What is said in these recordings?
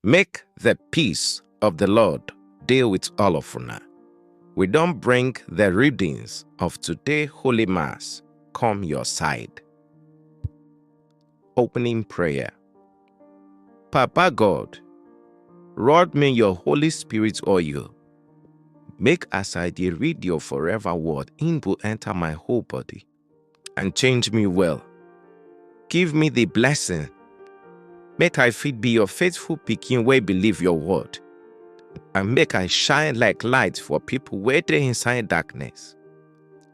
Make the peace of the Lord deal with all of una. We don't bring the readings of today Holy Mass come your side. Opening prayer. Papa God, rod me your Holy Spirit oil. Make as I dey read your forever word, in will enter my whole body and change me well. Give me the blessing. Make I fit be your faithful pikin wey believe your word. And make I shine like light for people wey dey inside darkness.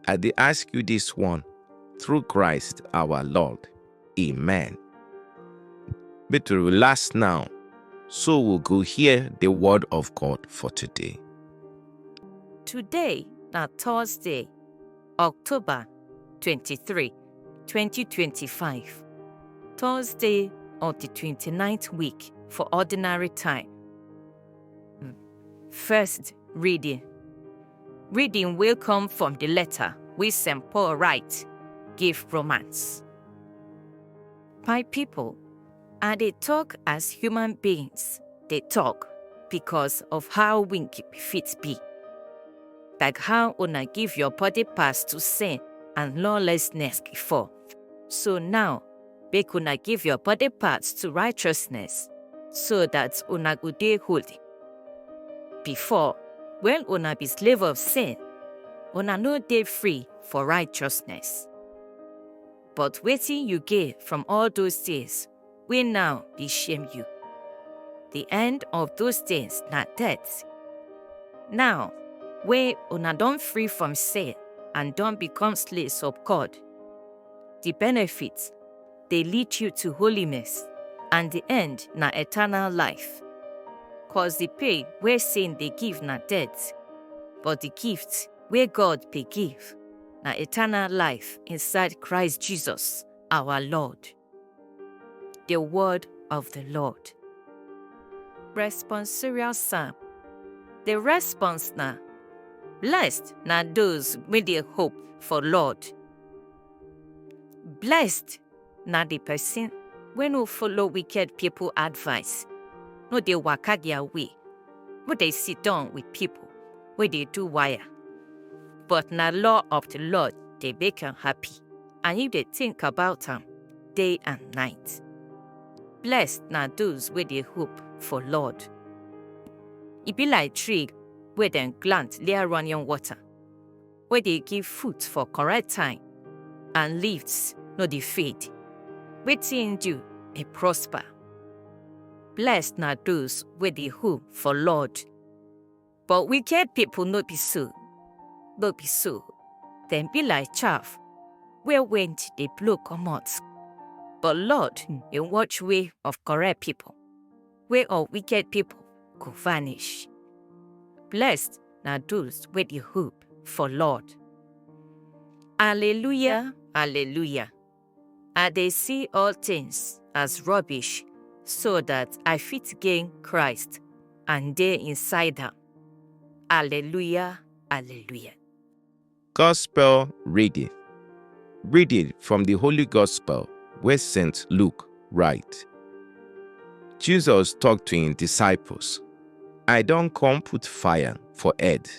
I dey ask you this one through Christ our Lord. Amen. But to relax now, so we'll go hear the word of God for today. Today, na Thursday, October 23, 2025. Thursday of the 29th week for ordinary time. First reading. Reading will come from the letter which St. Paul writes, give Romans. My people, and they talk as human beings. They talk because of how we fit be. Like how una give your body parts to sin and lawlessness before. So now, make una give your body parts to righteousness, so that una go dey holy. Before, when una be slave of sin, una no dey free for righteousness. But wetin you get from all those things, we now dey shame you. The end of those things na death. Now, when una don free from sin and don become slaves of God, the benefits dey lead you to holiness, and the end na eternal life. Cause the pay wey sin dey give na death, but the gift wey God dey give na eternal life inside Christ Jesus, our Lord. The word of the Lord. Responsorial Psalm. The response na, blessed na those wey dey hope for Lord. Blessed na the person wey no follow wicked people advice, no dey waka their way, no dey sit down with people wey dey do wire. But na law of the Lord dey make am happy, and you dey think about am day and night. Blessed na those wey dey hope for Lord. E be like tree wey dem plant near running water, wey dey give fruit for correct time, and leaves no dey fade. Wetin do dey prosper. Blessed na those wey dey hope for Lord. But wicked people no be so. No be so. Dem be like chaff wey wind dey blow comot. But Lord dey watch way of correct people. Way of wicked people go vanish. Blessed na those wey dey hope for Lord. Alleluia, alleluia. I dey see all things as rubbish, so that I fit gain Christ and dey inside am. Alleluia, alleluia. Gospel reading. Reading from the Holy Gospel where St. Luke writes. Jesus talked to his disciples, I don't come put fire for head,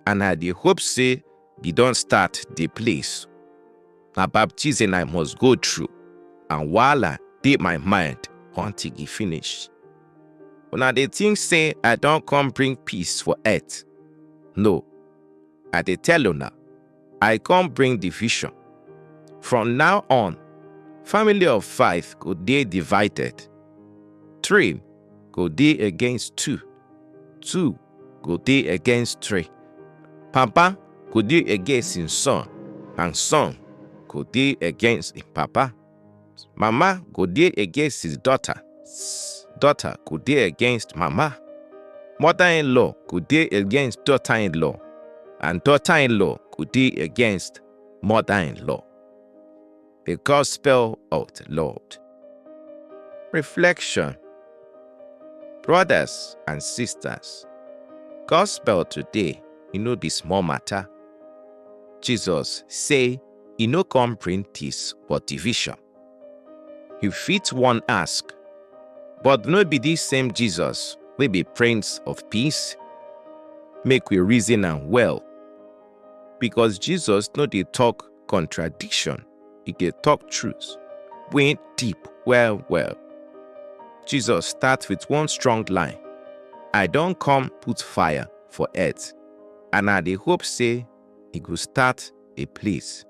and I dey hope say you don't start the place. Na baptism I must go through, and while I dey my mind until e finish. Una dey think say I don't come bring peace for earth. No, I dey tell una, I come bring division. From now on, family of 5 go dey divided. 3 go dey against 2. 2 go dey against 3. Papa go dey against his son, and son go dey against his papa. Mama go dey against his daughter. Daughter go dey against mama. Mother-in-law go dey against daughter-in-law, and daughter-in-law go dey against mother-in-law. The Gospel of the Lord. Reflection. Brothers and sisters, gospel today, e no be small matter. Jesus say e no come bring peace but division. You fit one ask, But no be this same Jesus wey be Prince of Peace? Make we reason am well. Because Jesus no dey talk contradiction, he dey talk truth, wey deep well well. Jesus start with one strong line. I don come put fire for earth, and I dey hope say he go start a place.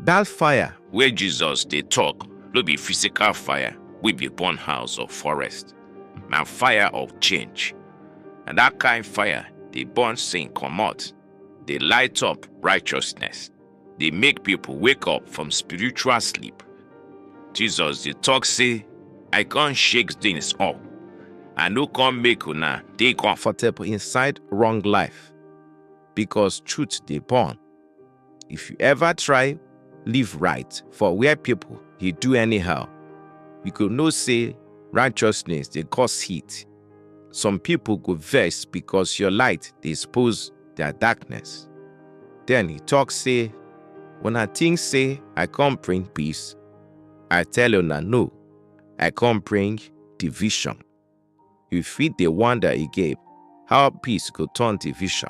That fire wey Jesus dey talk no be physical fire wey be burn house or forest. Na fire of change. And that kind fire dey burn sin comot, dey light up righteousness, dey make people wake up from spiritual sleep. Jesus dey talk say, I come shake things up. I no come make una dey comfortable inside wrong life, because truth dey burn. If you ever try live right for where people dey do anyhow, you go know say righteousness dey cause heat. Some people go vex because your light dey expose their darkness. Then he talk say, when I think say I come bring peace, I tell una no, I come bring division. You fit dey wonder again how peace go turn division.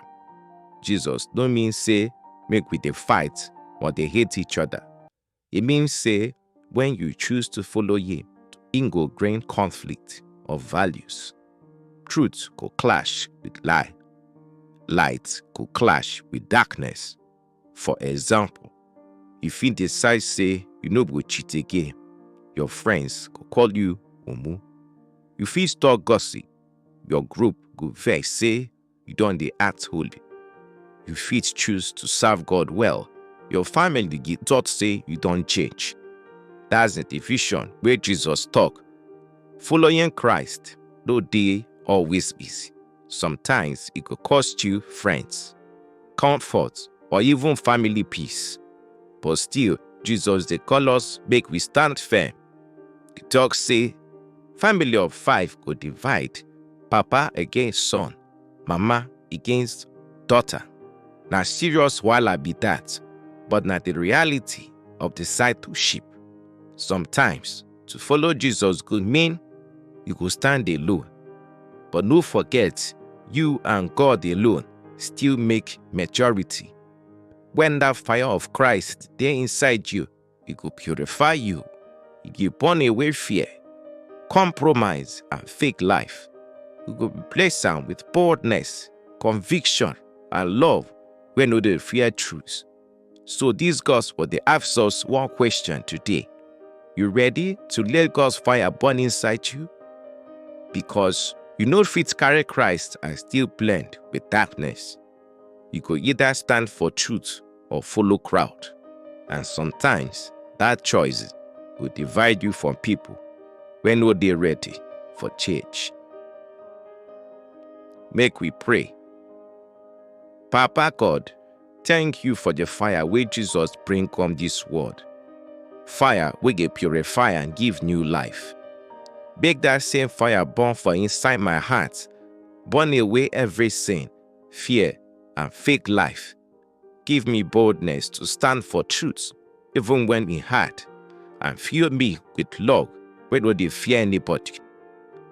Jesus no mean say make we dey fight or dey hate each other. It means say when you choose to follow him, he go bring conflict of values. Truth go clash with lie. Light go clash with darkness. For example, if you decide say you no go cheat again, your friends go call you mumu. You fit start gossip. Your group go vex say you don dey act holy. You fit choose to serve God well. Your family get thought say you don change. That's the division where Jesus talk. Following Christ no dey always easy. Sometimes it could cost you friends, comfort, or even family peace. But still, Jesus dey call us make we stand firm. He talk say, family of 5 go divide, papa against son, mama against daughter. Na serious wahala be that, but na the reality of discipleship. Sometimes, to follow Jesus go mean you go stand alone. But no forget, you and God alone still make majority. When that fire of Christ dey inside you, it go purify you. It go burn away fear, compromise, and fake life. You go replace am with boldness, conviction, and love wey no dey fear truth. So this gospel dey ask us one question today. You ready to let God's fire burn inside you? Because you no fit carry Christ and still blend with darkness. You go either stand for truth or follow crowd. And sometimes that choice will divide you from people when no dey ready for change. Make we pray. Papa God, thank you for the fire wey Jesus bring come this world. Fire wey go purify and give new life. Make that same fire burn for inside my heart. Burn away every sin, fear, and fake life. Give me boldness to stand for truth, even when it's hard. And fill me with love wey no dey fear anybody.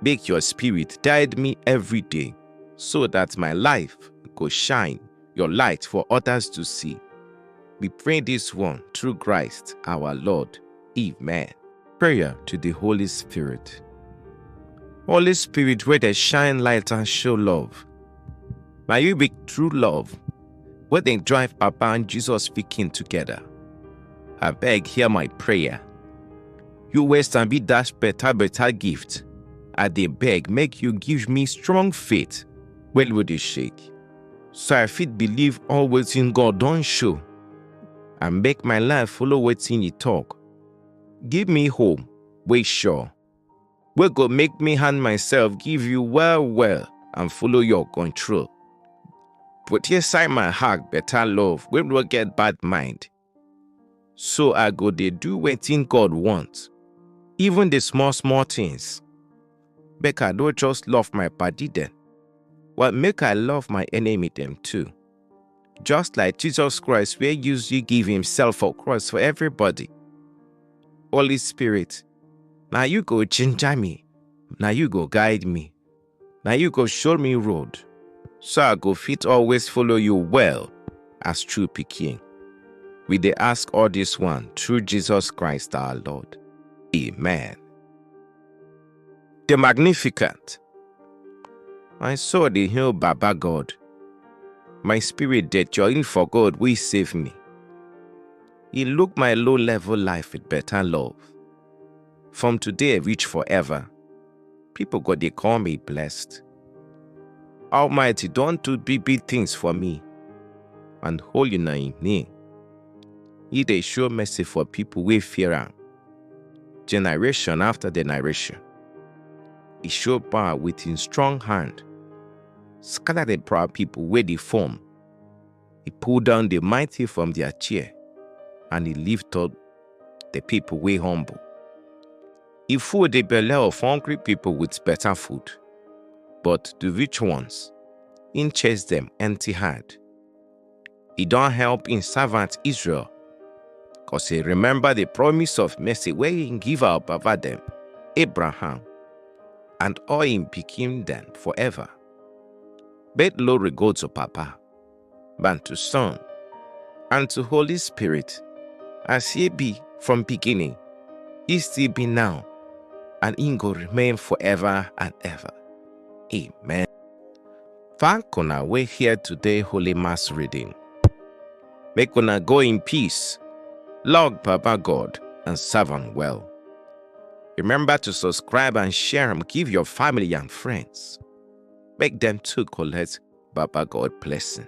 Make your spirit guide me every day, so that my life go shine your light for others to see. We pray this one through Christ our Lord. Amen. Prayer to the Holy Spirit. Holy Spirit, wey dey shine light and show love, may you be true love, wey dey drive Papa and Jesus speaking together. I beg, hear my prayer. You waste and be that better gift. I dey beg, make you give me strong faith wey no dey shake, so I fit believe all wetin God don show, and make my life follow wetin He talk. Give me hope wey sure, wey go make me hand myself give you well and follow your control. Put inside my heart better love wey no get bad mind, so I go dey do wetin God want, even the small things. Make I no just love my padi dem, but make I love my enemy dem too. Just like Jesus Christ wey use you give himself for cross for everybody. Holy Spirit, Now you go ginger me. Now you go guide me. Now you go show me road. So I go fit always follow you well as true pikin. We dey ask all this one through Jesus Christ our Lord. Amen. The Magnificat. My soul dey hail Baba God. My spirit dey join for God will save me. He look my low-level life with better love. From today reach forever, people go dey call me blessed. Almighty don't do big things for me, and holy na him name. He dey show mercy for people wey fear am. Generation after generation, he show power with his strong hand. Scatter the proud people wey dey form. He pull down the mighty from their chair, and he lift up the people wey humble. He full the belly of hungry people with better food, but the rich ones, he chase them empty-handed. He don't help in servant Israel, cause he remember the promise of mercy where he give our Baba them, Abraham, and all him pikin them forever. But glory go to Papa, and to Son, and to Holy Spirit, as he be from beginning, he still be now, and he go remain forever and ever. Amen. Thank una we hear today Holy Mass reading. Make una go in peace, love Papa God, and serve him well. Remember to subscribe and share and give your family and friends. Make them too collect Papa God blessing.